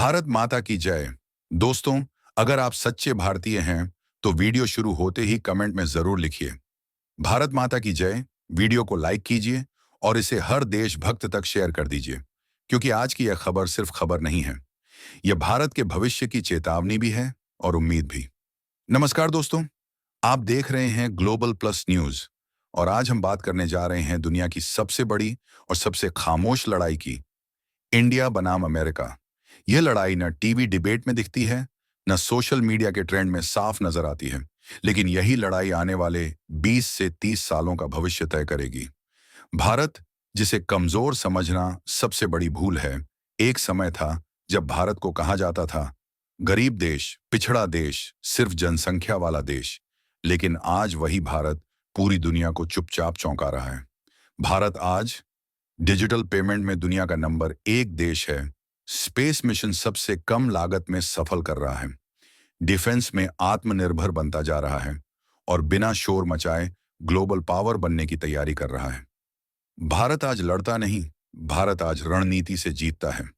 भारत माता की जय। दोस्तों, अगर आप सच्चे भारतीय हैं तो वीडियो शुरू होते ही कमेंट में जरूर लिखिए भारत माता की जय। वीडियो को लाइक कीजिए और इसे हर देशभक्त तक शेयर कर दीजिए, क्योंकि आज की यह खबर सिर्फ खबर नहीं है, यह भारत के भविष्य की चेतावनी भी है और उम्मीद भी। नमस्कार दोस्तों, आप देख रहे हैं ग्लोबल प्लस न्यूज और आज हम बात करने जा रहे हैं दुनिया की सबसे बड़ी और सबसे खामोश लड़ाई की, इंडिया बनाम अमेरिका। यह लड़ाई न टीवी डिबेट में दिखती है, न सोशल मीडिया के ट्रेंड में साफ नजर आती है, लेकिन यही लड़ाई आने वाले 20 से 30 सालों का भविष्य तय करेगी। भारत, जिसे कमजोर समझना सबसे बड़ी भूल है। एक समय था जब भारत को कहा जाता था गरीब देश, पिछड़ा देश, सिर्फ जनसंख्या वाला देश। लेकिन आज वही भारत पूरी दुनिया को चुपचाप चौंका रहा है। भारत आज डिजिटल पेमेंट में दुनिया का नंबर 1 देश है, स्पेस मिशन सबसे कम लागत में सफल कर रहा है, डिफेंस में आत्मनिर्भर बनता जा रहा है और बिना शोर मचाए ग्लोबल पावर बनने की तैयारी कर रहा है। भारत आज लड़ता नहीं, भारत आज रणनीति से जीतता है।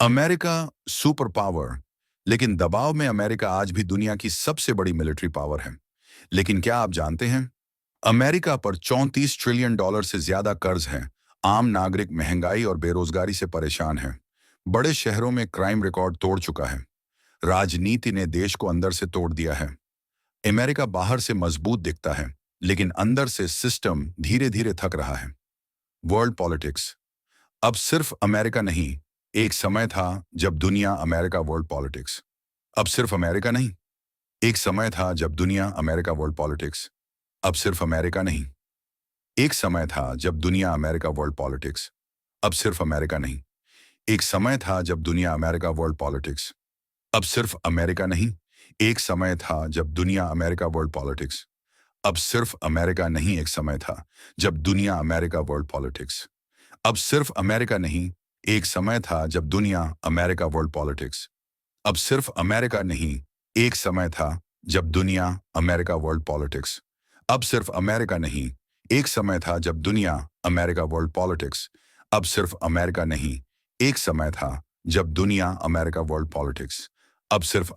अमेरिका सुपर पावर, लेकिन दबाव में अमेरिका आज भी दुनिया की सबसे बड़ी मिलिट्री पावर है। लेकिन क्या आप जानते हैं, अमेरिका पर 34 ट्रिलियन डॉलर से ज्यादा कर्ज है। आम नागरिक महंगाई और बेरोजगारी से परेशान है। बड़े शहरों में क्राइम रिकॉर्ड तोड़ चुका है। राजनीति ने देश को अंदर से तोड़ दिया है। अमेरिका बाहर से मजबूत दिखता है, लेकिन अंदर से सिस्टम धीरे धीरे थक रहा है। वर्ल्ड पॉलिटिक्स, अब सिर्फ अमेरिका नहीं, एक समय था जब दुनिया अमेरिका वर्ल्ड पॉलिटिक्स। अब सिर्फ अमेरिका नहीं, एक समय था जब दुनिया अमेरिका वर्ल्ड पॉलिटिक्स। अब सिर्फ अमेरिका नहीं, एक समय था जब दुनिया अमेरिका वर्ल्ड पॉलिटिक्स। अब सिर्फ अमेरिका नहीं, एक समय था जब दुनिया अमेरिका वर्ल्ड पॉलिटिक्स। अब सिर्फ अमेरिका नहीं, एक समय था जब दुनिया अमेरिका वर्ल्ड पॉलिटिक्स। अब सिर्फ अमेरिका नहीं, एक समय था जब दुनिया अमेरिका वर्ल्ड पॉलिटिक्स। अब सिर्फ अमेरिका नहीं, एक समय था जब दुनिया अमेरिका वर्ल्ड पॉलिटिक्स। अब सिर्फ अमेरिका नहीं, एक समय था जब दुनिया अमेरिका वर्ल्ड पॉलिटिक्स। अब सिर्फ अमेरिका नहीं, एक समय था जब दुनिया अमेरिका वर्ल्ड पॉलिटिक्स। अब सिर्फ अमेरिका नहीं, एक समय था जब दुनिया अमेरिका वर्ल्ड पॉलिटिक्स।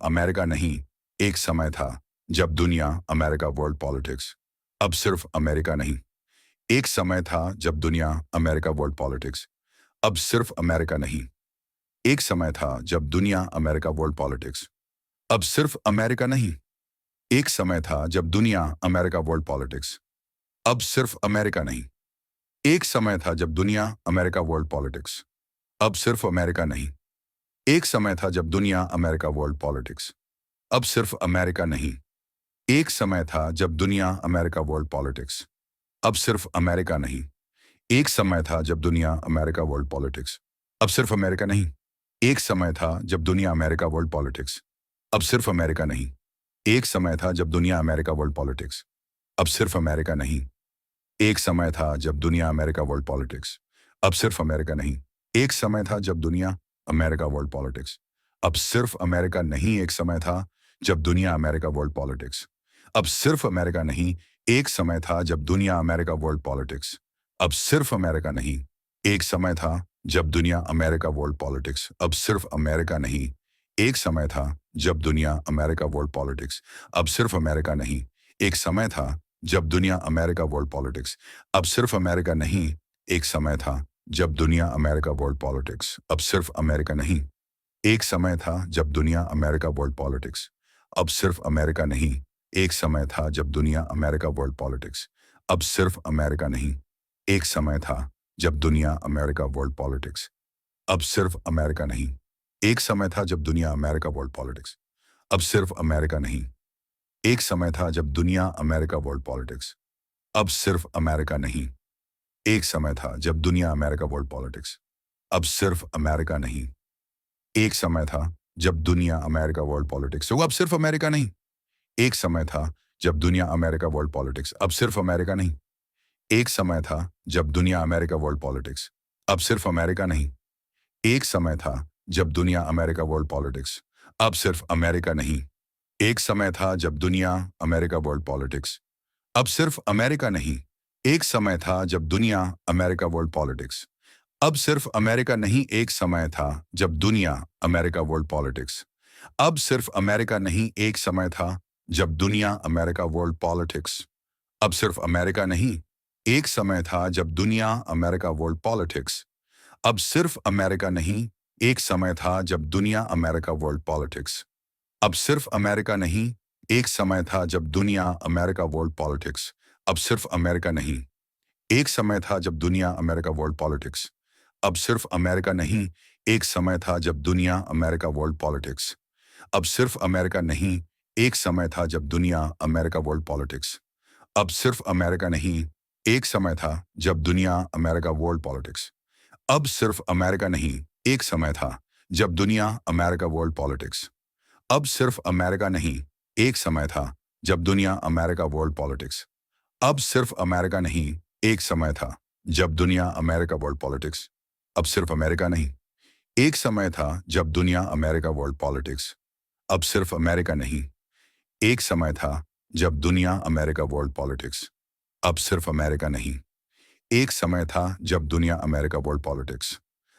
अब सिर्फ अमेरिका नहीं, एक समय था जब दुनिया अमेरिका वर्ल्ड पॉलिटिक्स। अब सिर्फ अमेरिका नहीं, एक समय था जब दुनिया अमेरिका वर्ल्ड पॉलिटिक्स। अब सिर्फ अमेरिका नहीं, एक समय था जब दुनिया अमेरिका वर्ल्ड पॉलिटिक्स। अब सिर्फ अमेरिका नहीं, एक समय था जब दुनिया अमेरिका वर्ल्ड पॉलिटिक्स। अब सिर्फ अमेरिका नहीं, एक समय था जब दुनिया अमेरिका वर्ल्ड पॉलिटिक्स। अब सिर्फ अमेरिका नहीं, एक समय था जब दुनिया अमेरिका वर्ल्ड पॉलिटिक्स। अब सिर्फ अमेरिका नहीं, एक समय था जब दुनिया अमेरिका वर्ल्ड पॉलिटिक्स। अब सिर्फ अमेरिका नहीं, एक समय था जब दुनिया अमेरिका वर्ल्ड पॉलिटिक्स। अब सिर्फ अमेरिका नहीं, एक समय था जब दुनिया अमेरिका वर्ल्ड पॉलिटिक्स। अब सिर्फ अमेरिका नहीं, एक समय था जब दुनिया अमेरिका वर्ल्ड पॉलिटिक्स। अब सिर्फ अमेरिका नहीं, एक समय था जब दुनिया अमेरिका वर्ल्ड पॉलिटिक्स। अब सिर्फ अमेरिका नहीं, एक समय था जब दुनिया अमेरिका वर्ल्ड पॉलिटिक्स। अब सिर्फ अमेरिका नहीं, एक समय था जब दुनिया अमेरिका वर्ल्ड पॉलिटिक्स। अब सिर्फ अमेरिका नहीं, एक समय था जब दुनिया अमेरिका वर्ल्ड पॉलिटिक्स। अब सिर्फ अमेरिका नहीं, एक समय था जब दुनिया अमेरिका वर्ल्ड पॉलिटिक्स। अब सिर्फ अमेरिका नहीं, एक समय था जब दुनिया अमेरिका वर्ल्ड पॉलिटिक्स। अब सिर्फ अमेरिका नहीं, एक समय था जब दुनिया अमेरिका वर्ल्ड पॉलिटिक्स। अब सिर्फ अमेरिका नहीं, एक समय था जब दुनिया अमेरिका वर्ल्ड पॉलिटिक्स। अब सिर्फ अमेरिका नहीं, एक समय था जब दुनिया अमेरिका वर्ल्ड पॉलिटिक्स। अब सिर्फ अमेरिका नहीं, एक समय था जब दुनिया अमेरिका वर्ल्ड पॉलिटिक्स। अब सिर्फ अमेरिका नहीं, एक समय था जब दुनिया अमेरिका वर्ल्ड पॉलिटिक्स। अब सिर्फ अमेरिका नहीं, एक समय था जब दुनिया अमेरिका वर्ल्ड पॉलिटिक्स। अब सिर्फ अमेरिका नहीं, एक समय था जब दुनिया अमेरिका वर्ल्ड पॉलिटिक्स। अब सिर्फ अमेरिका नहीं, एक समय था जब दुनिया अमेरिका वर्ल्ड पॉलिटिक्स। अब सिर्फ अमेरिका नहीं, एक समय था जब दुनिया अमेरिका वर्ल्ड पॉलिटिक्स। तो अब सिर्फ अमेरिका नहीं, एक समय था जब दुनिया अमेरिका वर्ल्ड पॉलिटिक्स। अब सिर्फ अमेरिका नहीं, एक समय था जब दुनिया अमेरिका वर्ल्ड पॉलिटिक्स। अब सिर्फ अमेरिका नहीं, एक समय था जब दुनिया अमेरिका वर्ल्ड पॉलिटिक्स। अब सिर्फ अमेरिका नहीं, एक समय था जब दुनिया अमेरिका वर्ल्ड पॉलिटिक्स। अब सिर्फ अमेरिका नहीं, एक समय था जब दुनिया अमेरिका वर्ल्ड पॉलिटिक्स। अब सिर्फ अमेरिका नहीं, एक समय था जब दुनिया अमेरिका वर्ल्ड पॉलिटिक्स। अब सिर्फ अमेरिका नहीं, एक समय था जब दुनिया अमेरिका वर्ल्ड पॉलिटिक्स। अब सिर्फ अमेरिका नहीं, एक समय था जब दुनिया अमेरिका वर्ल्ड पॉलिटिक्स। अब सिर्फ अमेरिका नहीं, एक समय था जब दुनिया अमेरिका वर्ल्ड पॉलिटिक्स। अब सिर्फ अमेरिका नहीं, एक समय था जब दुनिया अमेरिका वर्ल्ड पॉलिटिक्स। अब सिर्फ अमेरिका नहीं, एक समय था जब दुनिया अमेरिका वर्ल्ड पॉलिटिक्स। अब सिर्फ अमेरिका नहीं, एक समय था जब दुनिया अमेरिका वर्ल्ड पॉलिटिक्स। अब सिर्फ अमेरिका नहीं, एक समय था जब दुनिया अमेरिका वर्ल्ड पॉलिटिक्स। अब सिर्फ अमेरिका नहीं, एक समय था जब दुनिया अमेरिका वर्ल्ड पॉलिटिक्स। अब सिर्फ अमेरिका नहीं, एक समय था जब दुनिया अमेरिका वर्ल्ड पॉलिटिक्स। अब सिर्फ अमेरिका नहीं, एक समय था जब दुनिया अमेरिका वर्ल्ड पॉलिटिक्स। अब सिर्फ अमेरिका नहीं, एक समय था जब दुनिया अमेरिका वर्ल्ड पॉलिटिक्स। अब सिर्फ अमेरिका नहीं, एक समय था जब दुनिया अमेरिका वर्ल्ड पॉलिटिक्स। अब सिर्फ अमेरिका नहीं, एक समय था जब दुनिया अमेरिका वर्ल्ड पॉलिटिक्स। अब सिर्फ अमेरिका नहीं, एक समय था जब दुनिया अमेरिका वर्ल्ड पॉलिटिक्स।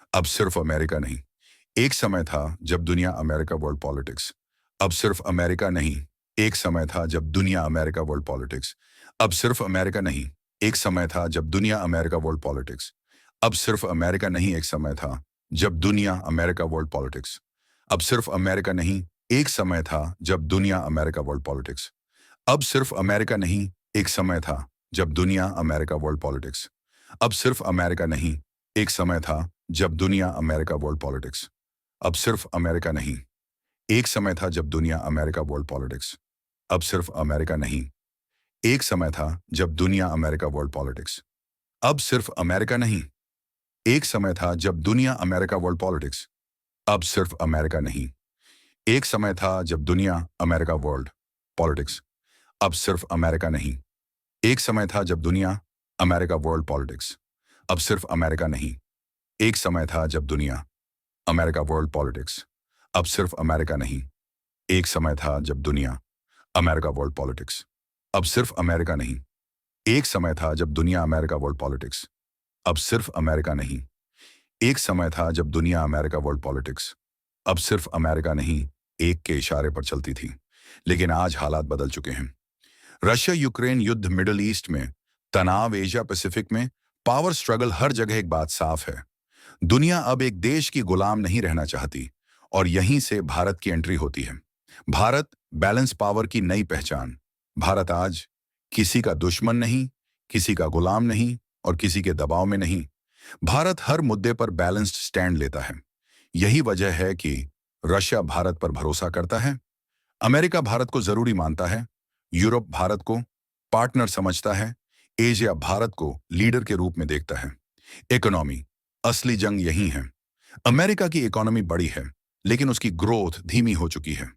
अब सिर्फ अमेरिका नहीं, एक समय था जब दुनिया अमेरिका वर्ल्ड पॉलिटिक्स। अब सिर्फ अमेरिका नहीं, एक समय था जब दुनिया अमेरिका वर्ल्ड पॉलिटिक्स। अब सिर्फ अमेरिका नहीं, एक समय था जब दुनिया अमेरिका वर्ल्ड पॉलिटिक्स। अब सिर्फ अमेरिका नहीं, एक समय था जब दुनिया अमेरिका वर्ल्ड पॉलिटिक्स। अब सिर्फ अमेरिका नहीं, एक समय था जब दुनिया अमेरिका वर्ल्ड पॉलिटिक्स। अब सिर्फ अमेरिका नहीं, एक समय था जब दुनिया अमेरिका वर्ल्ड पॉलिटिक्स। अब सिर्फ अमेरिका नहीं, एक समय था जब दुनिया अमेरिका वर्ल्ड पॉलिटिक्स। अब सिर्फ अमेरिका नहीं, एक समय था जब दुनिया अमेरिका वर्ल्ड पॉलिटिक्स। अब सिर्फ अमेरिका नहीं, एक समय था जब दुनिया अमेरिका वर्ल्ड पॉलिटिक्स। अब सिर्फ अमेरिका नहीं, एक समय था जब दुनिया अमेरिका वर्ल्ड पॉलिटिक्स। अब सिर्फ अमेरिका नहीं, एक समय था जब दुनिया अमेरिका वर्ल्ड पॉलिटिक्स। अब सिर्फ अमेरिका नहीं, एक समय था जब दुनिया अमेरिका वर्ल्ड पॉलिटिक्स। अब सिर्फ अमेरिका नहीं, एक समय था जब दुनिया अमेरिका वर्ल्ड पॉलिटिक्स। अब सिर्फ अमेरिका नहीं, एक समय था जब दुनिया अमेरिका वर्ल्ड पॉलिटिक्स। अब सिर्फ अमेरिका नहीं, एक समय था जब दुनिया अमेरिका वर्ल्ड पॉलिटिक्स। अब सिर्फ अमेरिका नहीं, एक समय था जब दुनिया अमेरिका वर्ल्ड पॉलिटिक्स। अब सिर्फ अमेरिका नहीं, एक के इशारे पर चलती थी, लेकिन आज हालात बदल चुके हैं। रशिया यूक्रेन युद्ध, मिडल ईस्ट में तनाव, एशिया पैसिफिक में पावर स्ट्रगल, हर जगह एक बात साफ है। दुनिया अब एक देश की गुलाम नहीं रहना चाहती, और यहीं से भारत की एंट्री होती है। भारत बैलेंस पावर की नई पहचान। भारत आज किसी का दुश्मन नहीं, किसी का गुलाम नहीं और किसी के दबाव में नहीं। भारत हर मुद्दे पर बैलेंस्ड स्टैंड लेता है। यही वजह है कि रशिया भारत पर भरोसा करता है, अमेरिका भारत को जरूरी मानता है, यूरोप भारत को पार्टनर समझता है, एशिया भारत को लीडर के रूप में देखता है। इकोनॉमी, असली जंग यही है। अमेरिका की इकोनॉमी बड़ी है, लेकिन उसकी ग्रोथ धीमी हो चुकी है।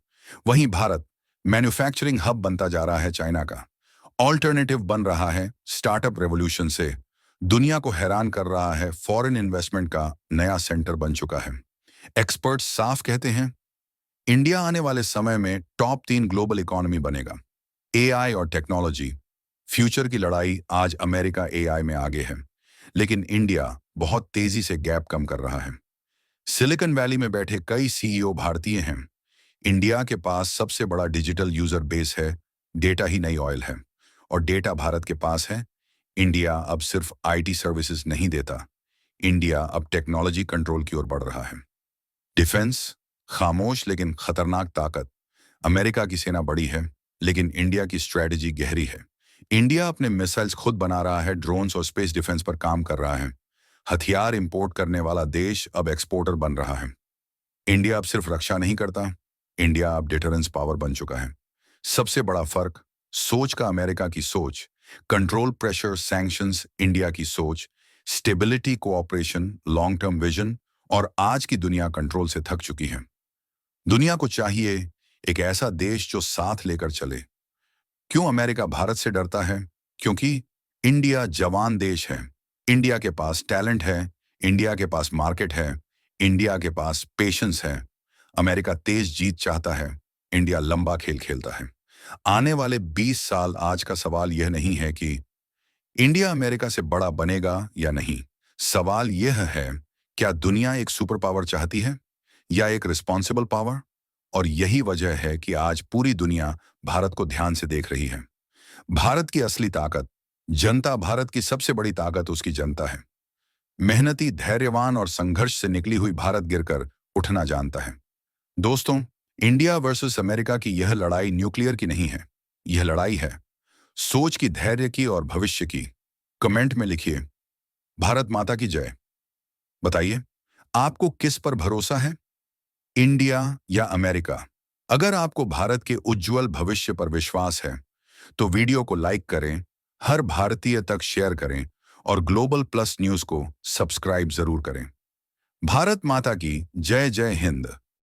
वहीं भारत मैन्युफैक्चरिंग हब बनता जा रहा है, चाइना का ऑल्टरनेटिव बन रहा है, स्टार्टअप रेवोल्यूशन से दुनिया को हैरान कर रहा है, फॉरेन इन्वेस्टमेंट का नया सेंटर बन चुका है। एक्सपर्ट्स साफ कहते हैं, इंडिया आने वाले समय में टॉप 3 ग्लोबल इकोनॉमी बनेगा। एआई और टेक्नोलॉजी, फ्यूचर की लड़ाई। आज अमेरिका एआई में आगे है, लेकिन इंडिया बहुत तेजी से गैप कम कर रहा है। सिलिकॉन वैली में बैठे कई सीईओ भारतीय हैं। इंडिया के पास सबसे बड़ा डिजिटल यूजर बेस है, डेटा ही नई ऑयल है, और डेटा भारत के पास है। इंडिया अब सिर्फ आईटी सर्विसेज नहीं देता, इंडिया अब टेक्नोलॉजी कंट्रोल की ओर बढ़ रहा है। डिफेंस, खामोश लेकिन खतरनाक ताकत। अमेरिका की सेना बड़ी है, लेकिन इंडिया की स्ट्रेटजी गहरी है। इंडिया अपने मिसाइल्स खुद बना रहा है, ड्रोन्स और स्पेस डिफेंस पर काम कर रहा है। हथियार इंपोर्ट करने वाला देश अब एक्सपोर्टर बन रहा है। इंडिया अब सिर्फ रक्षा नहीं करता, इंडिया अब डिटरेंस पावर बन चुका है। सबसे बड़ा फर्क सोच का। अमेरिका की सोच कंट्रोल, प्रेशर, सैंक्शंस। इंडिया की सोच stability, cooperation, long term vision. और आज की दुनिया कंट्रोल से थक चुकी है। दुनिया को चाहिए एक ऐसा देश जो साथ लेकर चले। क्यों अमेरिका भारत से डरता है? क्योंकि इंडिया जवान देश है, इंडिया के पास टैलेंट है, इंडिया के पास मार्केट है, इंडिया के पास पेशेंस है। अमेरिका तेज जीत चाहता है, इंडिया लंबा खेल खेलता है। आने वाले 20 साल, आज का सवाल यह नहीं है कि इंडिया अमेरिका से बड़ा बनेगा या नहीं। सवाल यह है, क्या दुनिया एक सुपर पावर चाहती है या एक रिस्पॉन्सिबल पावर? और यही वजह है कि आज पूरी दुनिया भारत को ध्यान से देख रही है। भारत की असली ताकत जनता। भारत की सबसे बड़ी ताकत उसकी जनता है। मेहनती, धैर्यवान और संघर्ष से निकली हुई भारत गिरकर उठना जानता है। दोस्तों, इंडिया वर्सेस अमेरिका की यह लड़ाई न्यूक्लियर की नहीं है। यह लड़ाई है सोच की, धैर्य की और भविष्य की। कमेंट में लिखिए, भारत माता की जय। बताइए, आपको किस पर भरोसा है, इंडिया या अमेरिका? अगर आपको भारत के उज्जवल भविष्य पर विश्वास है तो वीडियो को लाइक करें, हर भारतीय तक शेयर करें और ग्लोबल प्लस न्यूज को सब्सक्राइब जरूर करें। भारत माता की जय। जय हिंद।